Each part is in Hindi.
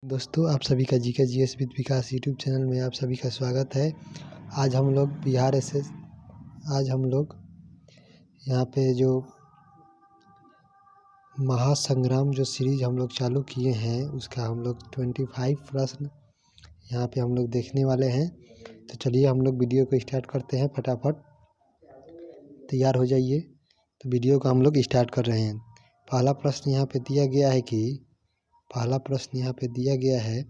दोस्तों, आप सभी का GK GS with Vikas YouTube channel में आप सभी का स्वागत है। आज हम लोग यहाँ पे जो महासंग्राम जो सीरीज हम लोग चालू किए हैं उसका हम लोग 25 प्रश्न यहाँ पे हम लोग देखने वाले हैं। तो चलिए हम लोग वीडियो को स्टार्ट करते हैं। फटाफट तैयार हो जाइए। तो वीडियो को हम लोग स्टार्ट कर रहे हैं। पहला प्रश्न यहाँ पे दिया गया है कि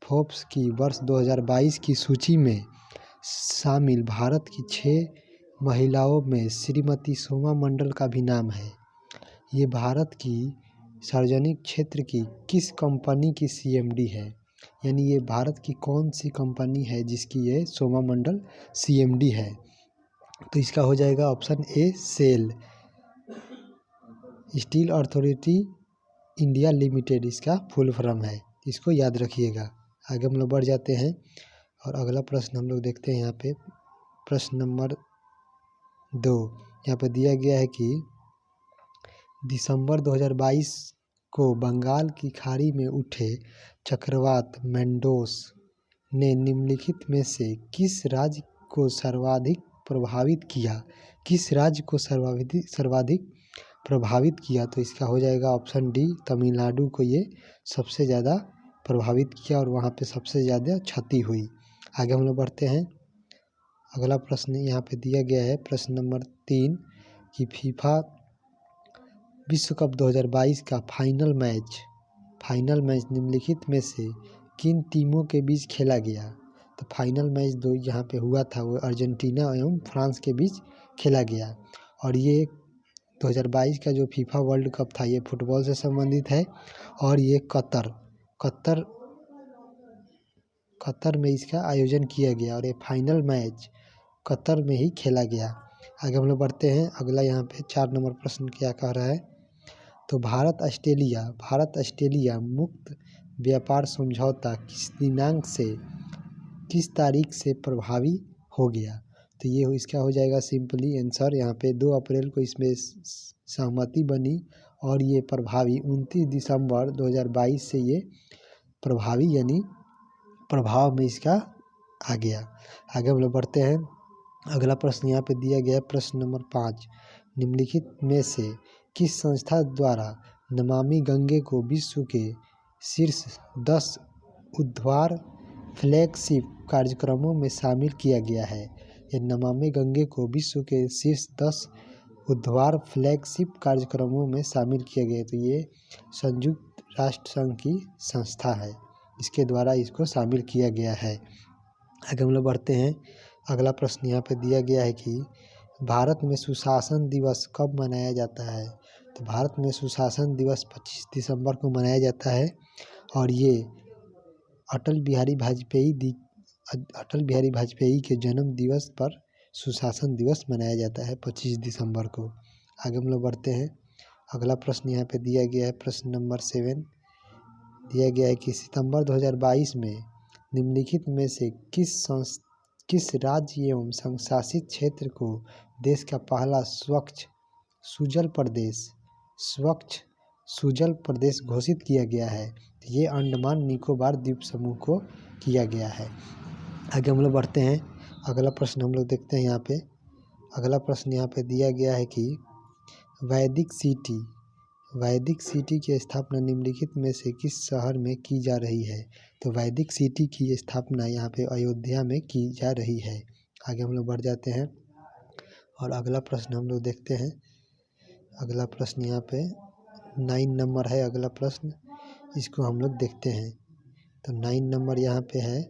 फोर्ब्स की वर्ष 2022 की सूची में शामिल भारत की 6 महिलाओं में श्रीमती सोमा मंडल का भी नाम है। ये भारत की सार्वजनिक क्षेत्र की किस कंपनी की सीएमडी है? यानी ये भारत की कौन सी कंपनी है जिसकी ये सोमा मंडल सीएमडी है? तो इसका हो जाएगा option A SAIL, Steel Authority India Limited इसका फुल फॉर्म है। इसको याद रखिएगा। आगे हम लोग बढ़ जाते हैं और अगला प्रश्न हम लोग देखते हैं। यहाँ पे प्रश्न नंबर 2 यहाँ पे दिया गया है कि दिसंबर 2022 को बंगाल की खाड़ी में उठे चक्रवात मैंडोस ने निम्नलिखित में से किस राज्य को सर्वाधिक प्रभावित किया? तो इसका हो जाएगा ऑप्शन डी, तमिलनाडु को ये सबसे ज़्यादा प्रभावित किया और वहाँ पे सबसे ज़्यादा क्षति हुई। आगे हम लोग बढ़ते हैं। अगला प्रश्न यहाँ पे दिया गया है प्रश्न नंबर 3 कि फीफा विश्व कप 2022 का फाइनल मैच निम्नलिखित में से किन टीमों के बीच खेला गया? तो फाइनल मैच दो यहाँ पे हुआ था, वो अर्जेंटीना एवं फ्रांस के बीच खेला गया। और ये 2022 का जो फीफा वर्ल्ड कप था ये फुटबॉल से संबंधित है और ये कतर में इसका आयोजन किया गया और ये फाइनल मैच कतर में ही खेला गया। आगे हम लोग बढ़ते हैं। अगला यहाँ पे 4 नंबर प्रश्न क्या कह रहा है? तो भारत ऑस्ट्रेलिया मुक्त व्यापार समझौता किस तारीख से प्रभावी हो गया? तो ये इसका हो जाएगा सिंपली आंसर यहाँ पे 2 अप्रैल को इसमें सहमति बनी और ये प्रभावी 29 दिसंबर 2022 से ये प्रभावी यानी प्रभाव में इसका आ गया। आगे हम लोग बढ़ते हैं। अगला प्रश्न यहाँ पे दिया गया प्रश्न नंबर 5 निम्नलिखित में से किस संस्था द्वारा नमामि गंगे को विश्व के शीर्ष 10 उद्धार फ्लैगशिप कार्यक्रमों में शामिल किया गया है? ये नमामि गंगे को विश्व के शीर्ष 10 उद्धार फ्लैगशिप कार्यक्रमों में शामिल किया गया है। तो ये संयुक्त राष्ट्र संघ की संस्था है, इसके द्वारा इसको शामिल किया गया है। आगे हम लोग बढ़ते हैं। अगला प्रश्न यहाँ पे दिया गया है कि भारत में सुशासन दिवस कब मनाया जाता है? तो भारत में सुशासन दिवस 25 दिसंबर को मनाया जाता है और ये अटल बिहारी वाजपेयी के जन्म दिवस पर सुशासन दिवस मनाया जाता है 25 दिसंबर को। आगे हम लोग बढ़ते हैं। अगला प्रश्न यहाँ पे दिया गया है प्रश्न नंबर 7 दिया गया है कि सितंबर 2022 में निम्नलिखित में से किस राज्य एवं संशासित क्षेत्र को देश का पहला स्वच्छ सुजल प्रदेश घोषित किया गया है? ये अंडमान निकोबार द्वीप समूह को किया गया है। आगे हम लोग बढ़ते हैं। अगला प्रश्न हम लोग देखते हैं। यहाँ पे अगला प्रश्न यहाँ पे दिया गया है कि वैदिक सिटी की स्थापना निम्नलिखित में से किस शहर में की जा रही है? तो वैदिक सिटी की स्थापना यहाँ पे अयोध्या में की जा रही है। आगे हम लोग बढ़ जाते हैं और अगला प्रश्न हम लोग देखते हैं। अगला प्रश्न यहाँ पे 9 नंबर है। अगला प्रश्न इसको हम लोग देखते हैं। तो 9 नंबर यहाँ पे है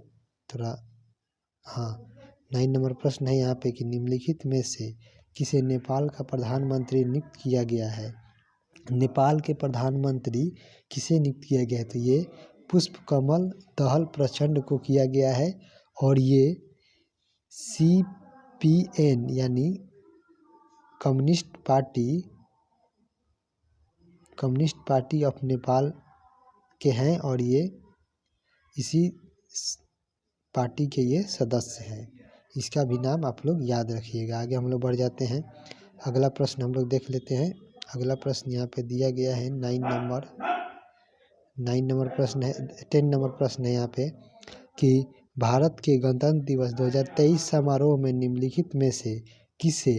9 नंबर प्रश्न है यहाँ पे कि निम्नलिखित में से किसे नेपाल का प्रधानमंत्री नियुक्त किया गया है? नेपाल के प्रधानमंत्री किसे नियुक्त किया गया है? तो ये पुष्पकमल दहल प्रचंड को किया गया है और ये CPN यानी कम्युनिस्ट पार्टी ऑफ नेपाल के हैं और ये इसी पार्टी के ये सदस्य हैं। इसका भी नाम आप लोग याद रखिएगा। आगे हम लोग बढ़ जाते हैं। अगला प्रश्न हम लोग देख लेते हैं। अगला प्रश्न यहाँ पे दिया गया है 9 10 नंबर प्रश्न है यहाँ पे कि भारत के गणतंत्र दिवस 2023 समारोह में निम्नलिखित में से किसे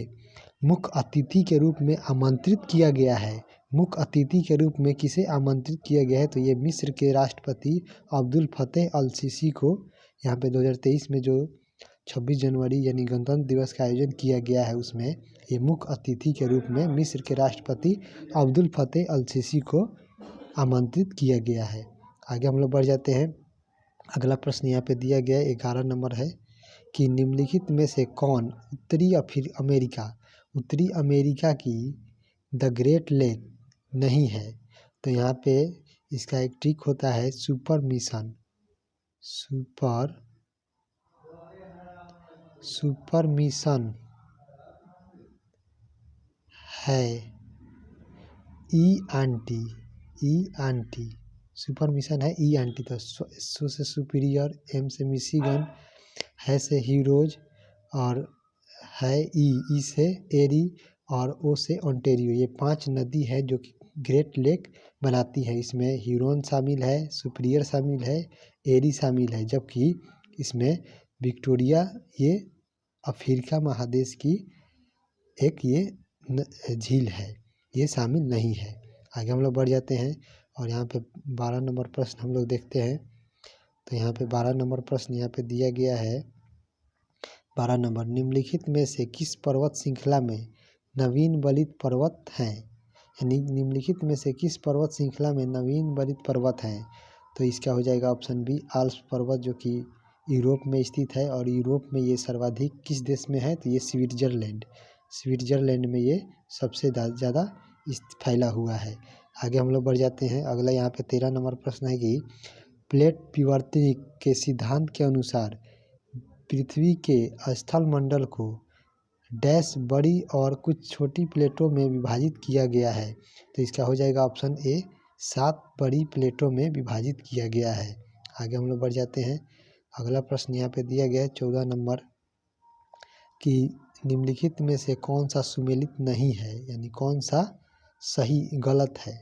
मुख्य अतिथि के रूप में आमंत्रित किया गया है। मुख्य अतिथि के रूप में किसे आमंत्रित किया गया है, तो ये मिस्र के राष्ट्रपति अब्दुल फतेह अल सीसी को यहाँ पे 2023 में जो 26 जनवरी यानी गणतंत्र दिवस का आयोजन किया गया है, उसमें ये मुख्य अतिथि के रूप में मिस्र के राष्ट्रपति अब्दुल फतेह अल सीसी को आमंत्रित किया गया है। आगे हम लोग बढ़ जाते हैं। अगला प्रश्न यहाँ पे दिया गया है 11 नंबर है कि निम्नलिखित में से कौन उत्तरी अमेरिका की द ग्रेट लेक नहीं है। तो यहाँ पे इसका एक ट्रिक होता है सुपर मिशन है ई सुपर मिशन है ई। तो सु से सुपीरियर, एम से मिशिगन, है से हीरोज और है ई से एरी और ओ से ओंटेरियो। ये 5 नदी है जो कि ग्रेट लेक बनाती है। इसमें ह्यूरोन शामिल है, सुपीरियर शामिल है, एरी शामिल है, जबकि इसमें विक्टोरिया ये अफ्रीका महादेश की एक ये झील है, ये शामिल नहीं है। आगे हम लोग बढ़ जाते हैं और यहाँ पे 12 नंबर प्रश्न हम लोग देखते हैं। तो यहाँ पे 12 नंबर प्रश्न यहाँ पे दिया गया है। 12 नंबर, निम्नलिखित में से किस पर्वत श्रृंखला में नवीन बलित पर्वत हैं। यानी निम्नलिखित में से किस पर्वत श्रृंखला में नवीन बलित पर्वत हैं। तो इसका हो जाएगा ऑप्शन बी आल्प्स पर्वत, जो कि यूरोप में स्थित है और यूरोप में ये सर्वाधिक किस देश में है, तो ये स्विट्जरलैंड में ये सबसे ज़्यादा फैला हुआ है। आगे हम लोग बढ़ जाते हैं। अगला यहाँ पे 13 नंबर प्रश्न है कि प्लेट विवर्तन के सिद्धांत के अनुसार पृथ्वी के स्थल मंडल को डैश बड़ी और कुछ छोटी प्लेटों में विभाजित किया गया है। तो इसका हो जाएगा ऑप्शन ए 7 बड़ी प्लेटों में विभाजित किया गया है। आगे हम लोग बढ़ जाते हैं। अगला प्रश्न यहाँ पे दिया गया है 14 नंबर कि निम्नलिखित में से कौन सा सुमेलित नहीं है, यानी कौन सा गलत है।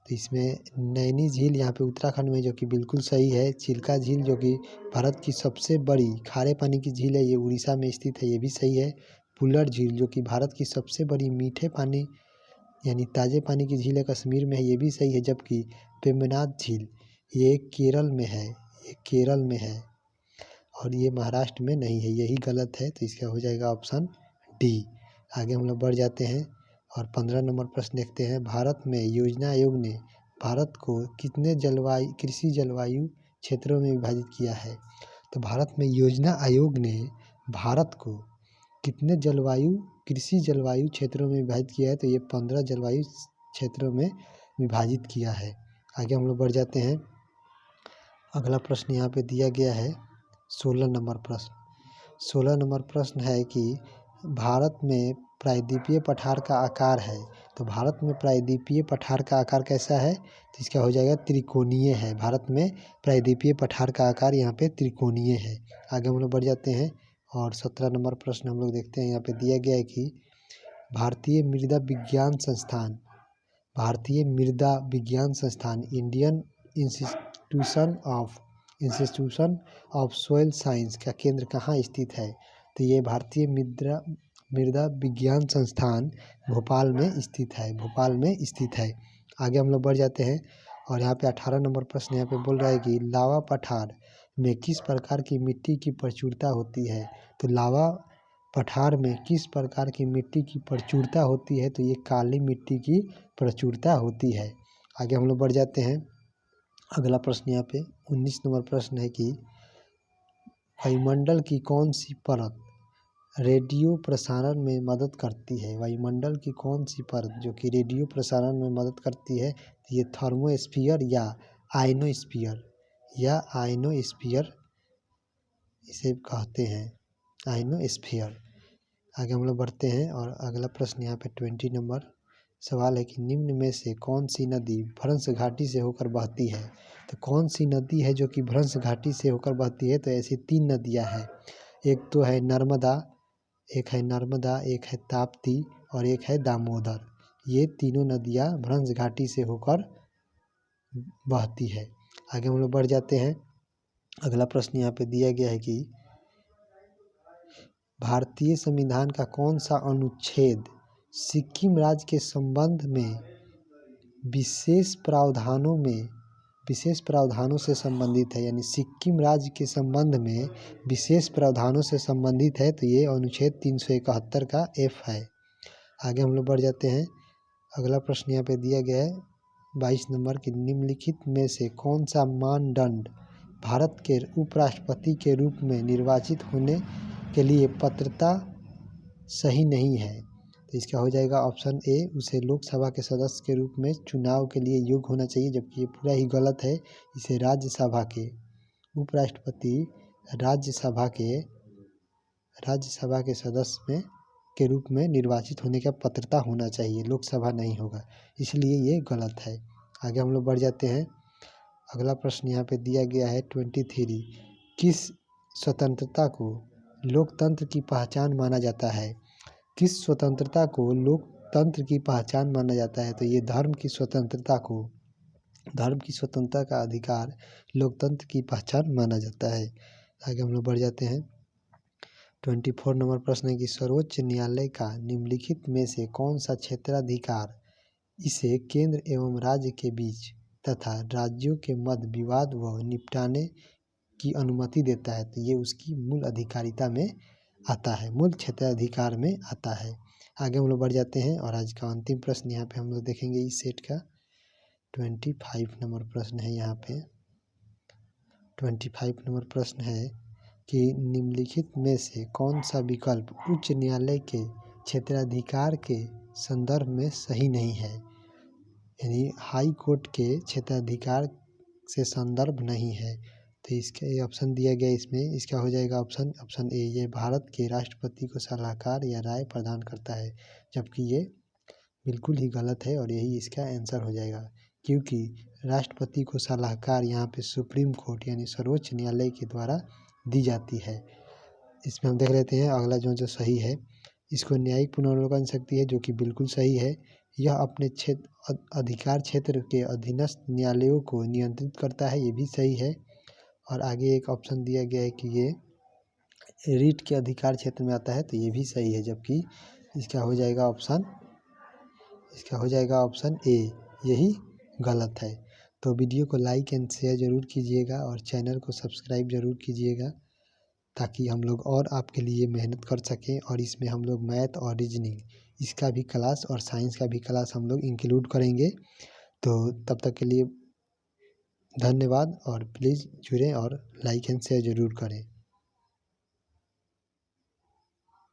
तो इसमें नैनी झील यहाँ पे उत्तराखंड में जो कि बिल्कुल सही है। चिल्का झील जो कि भारत की सबसे बड़ी खारे पानी की झील है, ये उड़ीसा में स्थित है, ये भी सही है। पुलर झील जो कि भारत की सबसे बड़ी मीठे पानी यानी ताज़े पानी की झील है, कश्मीर में है, ये भी सही है। जबकि वेम्बनाड झील ये केरल में है और ये महाराष्ट्र में नहीं है, यही गलत है। तो इसका हो जाएगा ऑप्शन डी। आगे हम लोग बढ़ जाते हैं और 15 नंबर प्रश्न देखते हैं। भारत में योजना आयोग ने भारत को कितने कृषि जलवायु क्षेत्रों में विभाजित किया है। तो भारत में योजना आयोग ने भारत को कितने कृषि जलवायु क्षेत्रों में विभाजित किया है, तो ये 15 जलवायु क्षेत्रों में विभाजित किया है। आगे हम लोग बढ़ जाते हैं। अगला प्रश्न यहाँ पे दिया गया है 16 नंबर प्रश्न है कि भारत में प्रायद्वीपीय पठार का आकार है। तो भारत में प्रायद्वीपीय पठार का आकार कैसा है, तो इसका हो जाएगा त्रिकोणीय है। भारत में प्रायद्वीपीय पठार का आकार यहाँ पे त्रिकोणीय है। आगे हम लोग बढ़ जाते हैं और 17 नंबर प्रश्न हम लोग देखते हैं। यहाँ पे दिया गया है कि भारतीय मृदा विज्ञान संस्थान Indian institution of soil science का केंद्र कहाँ स्थित है। तो ये भारतीय मृदा विज्ञान संस्थान भोपाल में स्थित है। आगे हम लोग बढ़ जाते हैं और यहाँ पे 18 नंबर प्रश्न यहाँ पे बोल रहा है कि लावा पठार में किस प्रकार की मिट्टी की प्रचुरता होती है। तो लावा पठार में किस प्रकार की मिट्टी की प्रचुरता होती है, तो ये काली मिट्टी की प्रचुरता होती है। आगे हम लोग बढ़ जाते हैं। अगला प्रश्न यहाँ पे 19 नंबर प्रश्न है कि वायुमंडल की कौन सी परत रेडियो प्रसारण में मदद करती है। वायुमंडल की कौन सी परत जो कि रेडियो प्रसारण में मदद करती है, तो ये थर्मोस्फीयर या आयनोस्फीयर इसे कहते हैं, आयनोस्फीयर। आगे हम लोग बढ़ते हैं और अगला प्रश्न यहाँ पे 20 नंबर सवाल है कि निम्न में से कौन सी नदी भ्रंश घाटी से होकर बहती है। तो कौन सी नदी है जो कि भ्रंश घाटी से होकर बहती है, तो ऐसी 3 नदियाँ हैं। एक तो है नर्मदा, एक है ताप्ती और एक है दामोदर। ये तीनों नदियाँ भ्रंश घाटी से होकर बहती है। आगे हम लोग बढ़ जाते हैं। अगला प्रश्न यहाँ पे दिया गया है कि भारतीय संविधान का कौन सा अनुच्छेद सिक्किम राज्य के संबंध में विशेष प्रावधानों से संबंधित है, यानी सिक्किम राज्य के संबंध में विशेष प्रावधानों से संबंधित है, तो ये अनुच्छेद 371 का F है। आगे हम लोग बढ़ जाते हैं। अगला प्रश्न यहाँ पे दिया गया है 22 नंबर की, निम्नलिखित में से कौन सा मानदंड भारत के उपराष्ट्रपति के रूप में निर्वाचित होने के लिए पात्रता सही नहीं है, तो इसका हो जाएगा ऑप्शन ए, उसे लोकसभा के सदस्य के रूप में चुनाव के लिए योग्य होना चाहिए, जबकि ये पूरा ही गलत है। इसे राज्यसभा के उपराष्ट्रपति राज्यसभा के सदस्य में के रूप में निर्वाचित होने का पात्रता होना चाहिए, लोकसभा नहीं होगा, इसलिए ये गलत है। आगे हम लोग बढ़ जाते हैं। अगला प्रश्न यहाँ पे दिया गया है 23, किस स्वतंत्रता को लोकतंत्र की पहचान माना जाता है? किस स्वतंत्रता को लोकतंत्र की पहचान माना जाता है? तो ये धर्म की स्वतंत्रता का अधिकार लोकतंत्र की पहचान माना जाता है। आगे हम लोग बढ़ जाते हैं। 24 नंबर प्रश्न है कि सर्वोच्च न्यायालय का निम्नलिखित में से कौन सा क्षेत्राधिकार इसे केंद्र एवं राज्य के बीच तथा राज्यों के मध्य विवाद व निपटाने की अनुमति देता है? तो ये उसकी मूल अधिकारिता में आता है, मूल क्षेत्राधिकार में आता है। आगे हम लोग बढ़ जाते हैं और आज का अंतिम प्रश्न यहाँ पे हम लोग देखेंगे इस सेट का 25 नंबर प्रश्न है। यहाँ पे 25 नंबर प्रश्न है कि निम्नलिखित में से कौन सा विकल्प उच्च न्यायालय के क्षेत्राधिकार के संदर्भ में सही नहीं है, यानी हाई कोर्ट के क्षेत्राधिकार से संदर्भ नहीं है, तो इसका ये ऑप्शन दिया गया इसमें, इसका हो जाएगा ऑप्शन ए, ये भारत के राष्ट्रपति को सलाहकार या राय प्रदान करता है, जबकि ये बिल्कुल ही गलत है और यही इसका आंसर हो जाएगा, क्योंकि राष्ट्रपति को सलाहकार यहाँ पे सुप्रीम कोर्ट यानी सर्वोच्च न्यायालय के द्वारा दी जाती है। इसमें हम देख लेते हैं अगला जो सही है, इसको न्यायिक पुनर्विलोकन शक्ति है, जो कि बिल्कुल सही है। यह अपने अधिकार क्षेत्र के अधीनस्थ न्यायालयों को नियंत्रित करता है, ये भी सही है। और आगे एक ऑप्शन दिया गया है कि ये रीट के अधिकार क्षेत्र में आता है, तो ये भी सही है, जबकि इसका हो जाएगा ऑप्शन ए, यही गलत है। तो वीडियो को लाइक एंड शेयर ज़रूर कीजिएगा और चैनल को सब्सक्राइब ज़रूर कीजिएगा, ताकि हम लोग और आपके लिए मेहनत कर सकें। और इसमें हम लोग मैथ और रीजनिंग इसका भी क्लास और साइंस का भी क्लास हम लोग इंक्लूड करेंगे। तो तब तक के लिए धन्यवाद और प्लीज़ जुड़ें और लाइक एंड शेयर ज़रूर करें।